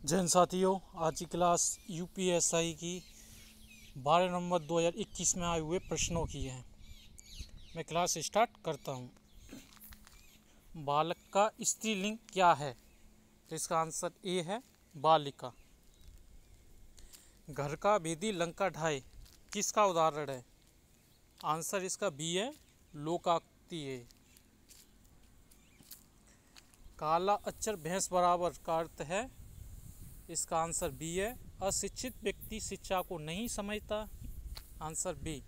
जय हिंद साथियों, आज की क्लास यूपीएसआई की 12 नवंबर 2021 में आए हुए प्रश्नों की है। मैं क्लास स्टार्ट करता हूँ। बालक का स्त्रीलिंग क्या है? तो इसका आंसर ए है बालिका। घर का भेदी लंका ढाए किसका उदाहरण है? आंसर इसका बी है लोकाक्ति है। काला अक्षर भैंस बराबर का अर्थ है? इसका आंसर बी है अशिक्षित व्यक्ति शिक्षा को नहीं समझता। Answer B.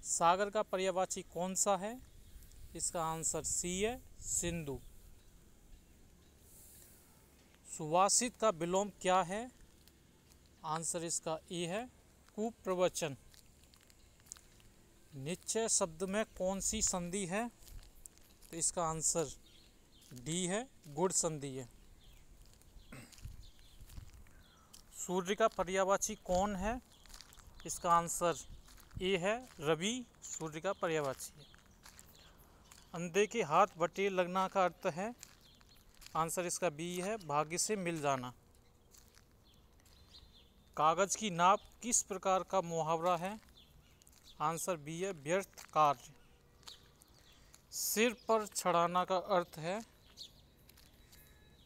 सागर का पर्यायवाची कौन सा है? इसका आंसर सी है सिंधु। सुभाषित का विलोम क्या है? आंसर इसका ए है कुप्रवचन। निश्चय शब्द में कौन सी संधि है? तो इसका आंसर डी है गुण संधि है। सूर्य का पर्यायवाची कौन है? इसका आंसर ए है रवि सूर्य का पर्यायवाची है। अंधे के हाथ बटेर लगना का अर्थ है? आंसर इसका बी है भाग्य से मिल जाना। कागज की नाप किस प्रकार का मुहावरा है? आंसर बी है व्यर्थ कार्य। सिर पर चढ़ाना का अर्थ है?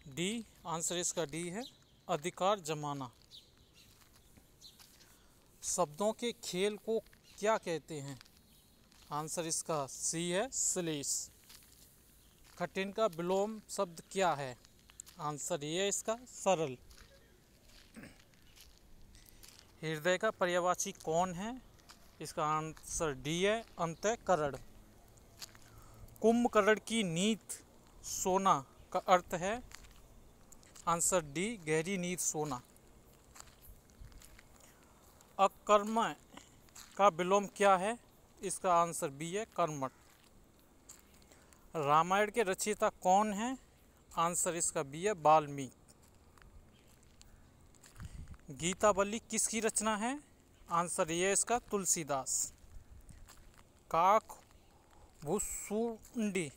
डी। आंसर इसका डी है अधिकार जमाना। शब्दों के खेल को क्या कहते हैं? आंसर इसका सी है श्लेष। कठिन का विलोम शब्द क्या है? आंसर ये है इसका सरल। हृदय का पर्यायवाची कौन है? इसका आंसर डी है अंतःकरण। कुंभकर्ण की नींद सोना का अर्थ है? आंसर डी गहरी नींद सोना। अकर्म का विलोम क्या है? इसका आंसर बी है कर्मठ। रामायण के रचयिता कौन है? आंसर इसका बी है वाल्मीकि। गीतावली किसकी रचना है? आंसर ये है इसका तुलसीदास। काक भुसुंडी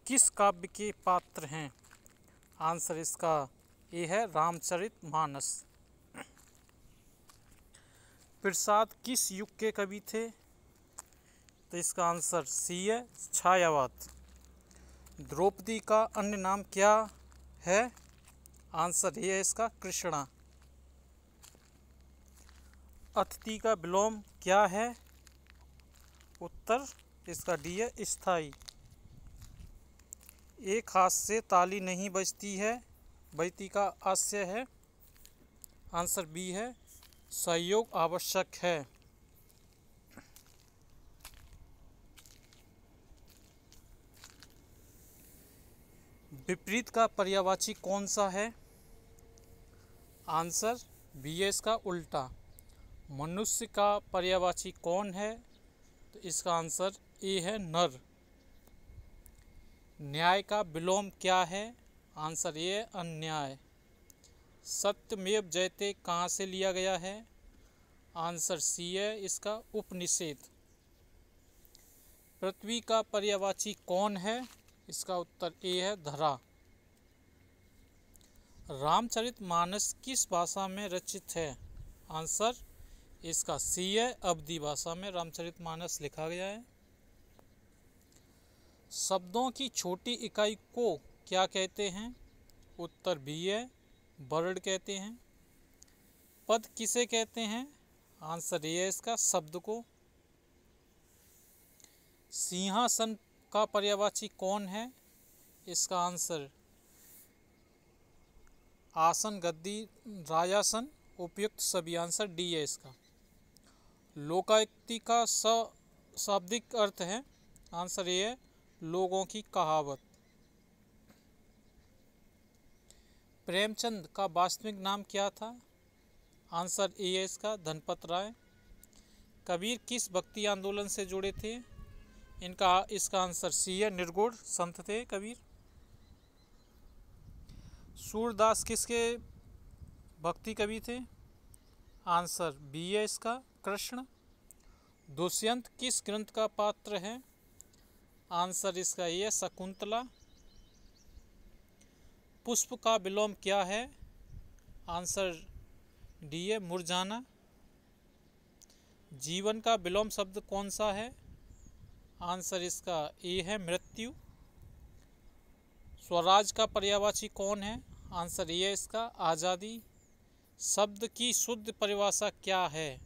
किस काव्य के पात्र हैं? आंसर इसका ए है रामचरितमानस। प्रसाद किस युग के कवि थे? तो इसका आंसर सी है छायावाद। द्रौपदी का अन्य नाम क्या है? आंसर ये है इसका कृष्णा। अतिथि का विलोम क्या है? उत्तर इसका डी है स्थायी। एक हाथ से ताली नहीं बजती है, बजती का आशय है? आंसर बी है सहयोग आवश्यक है। विपरीत का पर्यायवाची कौन सा है? आंसर बी है इसका उल्टा। मनुष्य का पर्यायवाची कौन है? तो इसका आंसर ए है नर। न्याय का विलोम क्या है? आंसर ए है अन्याय। सत्यमेव जयते कहाँ से लिया गया है? आंसर सी है इसका उपनिषेध। पृथ्वी का पर्यायवाची कौन है? इसका उत्तर ए है धरा। रामचरितमानस किस भाषा में रचित है? आंसर इसका सी है अवधी भाषा में रामचरितमानस लिखा गया है। शब्दों की छोटी इकाई को क्या कहते हैं? उत्तर बी है वर्ण कहते हैं। पद किसे कहते हैं? आंसर ये है इसका शब्द को। सिंहासन का पर्यायवाची कौन है? इसका आंसर आसन गद्दी राजासन उपयुक्त सभी। आंसर डी है इसका। लोकायुक्ति का शाब्दिक अर्थ है? आंसर ये है लोगों की कहावत। प्रेमचंद का वास्तविक नाम क्या था? आंसर ए है इसका धनपत राय। कबीर किस भक्ति आंदोलन से जुड़े थे? इसका आंसर सी है निर्गुण संत थे कबीर। सूरदास किसके भक्ति कवि थे? आंसर बी है इसका कृष्ण। दुष्यंत किस ग्रंथ का पात्र है? आंसर इसका ये है शकुंतला। पुष्प का विलोम क्या है? आंसर डी है मुरझाना। जीवन का विलोम शब्द कौन सा है? आंसर इसका ए है मृत्यु। स्वराज का पर्यायवाची कौन है? आंसर ए है इसका आज़ादी। शब्द की शुद्ध परिभाषा क्या है?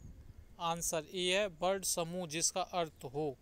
आंसर ए है वर्ड समूह जिसका अर्थ हो।